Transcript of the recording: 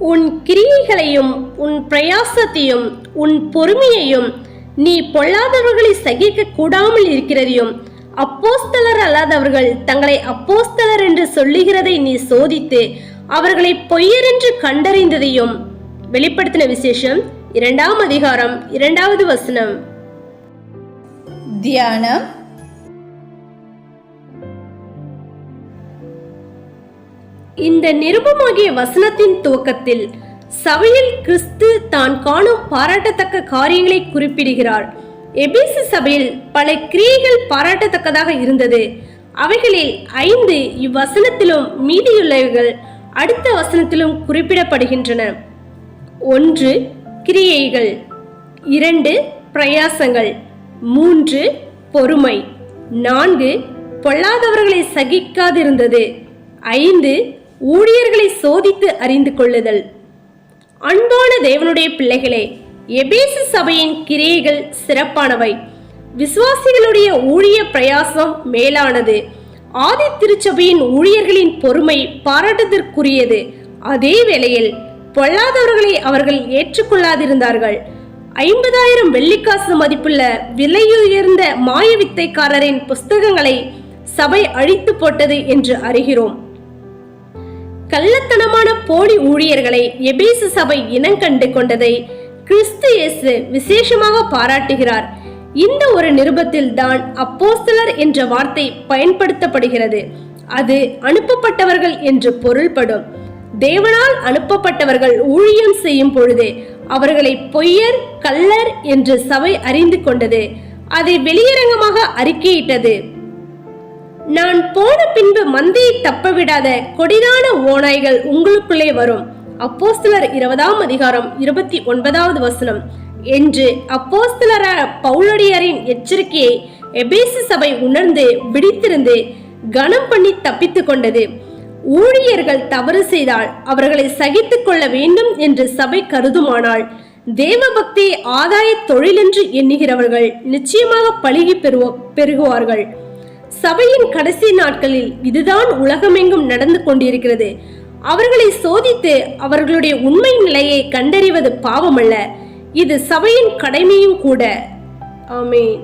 உன் கிரியைகளையும் உன் பிரயாசத்தையும் உன் பொறுமையையும் நீ பொல்லாதவர்களை சகிக்க கூடாமல் இருக்கிறதையும் அப்போஸ்தலர் அல்லாதவர்கள் தங்களை அப்போஸ்தலர் என்று சொல்லுகிறதை நீ சோதித்து அவர்களை பொய்யர் என்று கண்டறிந்ததையும். வெளிப்படுத்தின விசேஷம் 2ஆம் அதிகாரம் 2வது வசனம். தியானம். இந்த நிருபமாகிய வசனத்தின் துவக்கத்தில் சபையில் கிறிஸ்து தான் காணும் பாராட்டத்தக்க காரியங்களை குறிப்பிடுகிறார். எபேசு சபையில் பல கிரியைகள் பாராட்டத்தக்கதாக இருந்தது. அவைகளில் 5 இவ்வசனத்திலும் மீதியுள்ளவைகள் அடுத்த வசனத்திலும் குறிப்பிடப்படுகின்றன. 1 கிரியைகள், 2 பிரயாசங்கள், 3 பொறுமை, 4 பொல்லாதவர்களை சகிக்காதிருந்தது, 5 ஊழியர்களை சோதித்து அறிந்து கொள்ளுதல். அன்பான தேவனுடைய பிள்ளைகளே, எபேசு சபையின் கிரியைகள் சிறப்பானவை. விசுவாசிகளுடைய ஊழிய பிரயாசம் மேலானது. ஆதி திருச்சபையின் ஊழியர்களின் பொறுமை பாராட்டத்திற்குரியது. அதே வேளையில் பொல்லாதவர்களை அவர்கள் ஏற்றுக்கொள்ளாதிருந்தார்கள். 50,000 வெள்ளிக்காசு மதிப்புள்ள விலையுயர்ந்த மாய வித்தைக்காரரின் புஸ்தகங்களை சபை அழித்து போட்டது என்று அறிகிறோம். கள்ளத்தனமான போலி ஊழியர்களை எபேசு சபை இனங்கண்டு கொண்டதை கிறிஸ்து இயேசு விசேஷமாக பாராட்டுகிறார். இந்த ஒரு நிருபத்தில் தான் அப்போஸ்தலர் என்ற வார்த்தை பயன்படுத்தப்படுகிறது. அது அனுப்பப்பட்டவர்கள் என்று பொருள்படும். தேவனால் அனுப்பப்பட்டவர்கள் ஊழியம் செய்யும் பொழுது அவர்களை பொய்யர், கள்ளர் என்று சபை அறிந்து கொண்டது. அதை வெளியரங்கமாக அறிக்கையிட்டது. நான் போன பின்பு மந்தையை தப்பவிடாத கொடிதான ஓநாய்கள் உங்களுக்குள்ளே வரும். அப்போஸ்தலர் 20ஆம் அதிகாரம் 29வது வசனம் என்று அப்போஸ்தலர் பவுலடியாரின் எச்சரிக்கையை எபேசு சபை உணர்ந்து விழித்திருந்து கனம் பண்ணி தப்பித்துக் கொண்டது. ஊழியர்கள் தவறு செய்தால் அவர்களை சகித்துக் கொள்ள வேண்டும் என்று சபை கருதுமானால் தேவ பக்தியை ஆதாய தொழில் என்று எண்ணுகிறவர்கள் நிச்சயமாக பழகி பெருகுவார்கள். சபையின் கடைசி நாட்களில் இதுதான் உலகமெங்கும் நடந்து கொண்டிருக்கிறது. அவர்களை சோதித்து அவர்களுடைய உண்மை நிலையை கண்டறிவது பாவமல்ல, இது சபையின் கடமையும் கூட. ஆமென்.